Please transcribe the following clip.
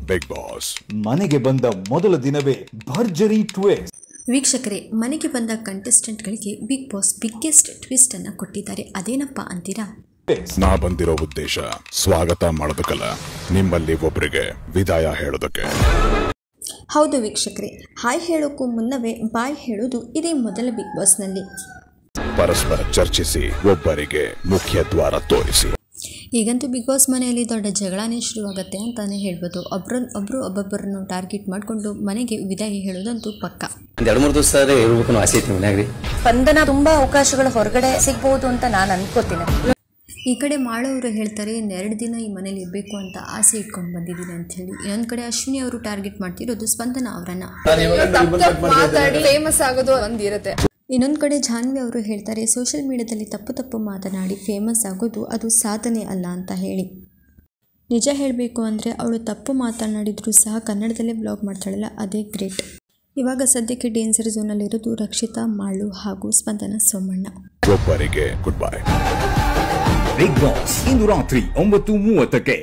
Big boss ಮನೆಗೆ ಬಂದ ಮೊದಲ ದಿನವೇ ಭರ್ಜರಿ ಟ್ವಿಸ್ಟ್. ವೀಕ್ಷಕರೇ, ಮನೆಗೆ ಬಂದ ಕಂಟೆಸ್ಟೆಂಟ್ಗಳಿಗೆ ಬಿಗ್ ಬಾಸ್ ಬಿಗ್ಗೆಸ್ಟ್ ಟ್ವಿಸ್ಟ್ ಅನ್ನ ಕೊಟ್ಟಿದ್ದಾರೆ. ಅದೇನಪ್ಪ ಅಂತೀರಾ? ನಾ ಬಂದಿರೋ ಉದ್ದೇಶ ಸ್ವಾಗತ ಮಾಡೋದಕ್ಕಲ್ಲ, ನಿಮ್ಮಲ್ಲಿ ಒಬ್ಬರಿಗೆ ವಿದಾಯ ಹೇಳೋದಕ್ಕೆ. ಹೌದು ವೀಕ್ಷಕರೇ, ಹಾಯ್ ಹೇಳೋಕ್ಕೂ ಮುನ್ನವೇ ಬಾಯ್ ಹೇಳೋದು ಇದೇ ಮೊದಲ ಬಿಗ್ ಬಾಸ್ನಲ್ಲಿ. ಪರಸ್ಪರ ಚರ್ಚಿಸಿ ಒಬ್ಬರಿಗೆ ಮುಖ್ಯ ದ್ವಾರ ತೋರಿಸಿ. ಈಗಂತೂ ಬಿಗ್ ಬಾಸ್ ಮನೆಯಲ್ಲಿ ದೊಡ್ಡ ಜಗಳನೇ ಶುರುವಾಗುತ್ತೆ ಅಂತಾನೆ ಹೇಳ್ಬೋದು. ಒಬ್ಬೊಬ್ಬರನ್ನು ಟಾರ್ಗೆಟ್ ಮಾಡಿಕೊಂಡು ಮನೆಗೆ ವಿದಾಯ ಹೇಳೋದಂತೂ ಪಕ್ಕ. 2-3 ದಿವಸ ಇರಬೇಕು ಆಸೆ ಐತಿ ಮನ್ಯಾಗ್ರಿ. ಸ್ಪಂದನ ತುಂಬಾ ಅವಕಾಶಗಳು ಹೊರಗಡೆ ಸಿಗ್ಬಹುದು ಅಂತ ನಾನು ಅನ್ಕೋತೀನಿ. ಈ ಕಡೆ ಮಾಡೋರು ಹೇಳ್ತಾರೆ 2 ದಿನ ಈ ಮನೇಲಿ ಇರಬೇಕು ಅಂತ ಆಸೆ ಇಟ್ಕೊಂಡು ಬಂದಿದ್ದೀನಿ ಅಂತ ಹೇಳಿ. ಇನ್ನೊಂದು ಕಡೆ ಅಶ್ವಿನಿ ಅವರು ಟಾರ್ಗೆಟ್ ಮಾಡ್ತಿರೋದು ಸ್ಪಂದನ ಅವರನ್ನ. ಫೇಮಸ್ ಆಗೋದು ಒಂದಿರುತ್ತೆ. ಇನ್ನೊಂದು ಕಡೆ ಜಾನ್ವಿ ಅವರು ಹೇಳ್ತಾರೆ ಸೋಷಿಯಲ್ ಮೀಡಿಯಾದಲ್ಲಿ ತಪ್ಪು ಮಾತನಾಡಿ ಫೇಮಸ್ ಆಗೋದು ಅದು ಸಾಧನೆ ಅಲ್ಲ ಅಂತ ಹೇಳಿ. ನಿಜ ಹೇಳಬೇಕು ಅಂದರೆ ಅವಳು ತಪ್ಪು ಮಾತನಾಡಿದ್ರು ಸಹ ಕನ್ನಡದಲ್ಲೇ ಬ್ಲಾಗ್ ಮಾಡ್ತಾಳಲ್ಲ, ಅದೇ ಗ್ರೇಟ್. ಇವಾಗ ಸದ್ಯಕ್ಕೆ ಡೇಂಜರ್ ಝೋನಲ್ಲಿರೋದು ರಕ್ಷಿತಾ, ಮಾಳು ಹಾಗೂ ಸ್ಪಂದನ ಸೋಮಣ್ಣ. ಒಬ್ಬರಿಗೆ ಗುಡ್ ಬೈ. ಬಿಗ್ ಬಾಸ್ ಇಂದು ರಾತ್ರಿ 9:30ಕ್ಕೆ.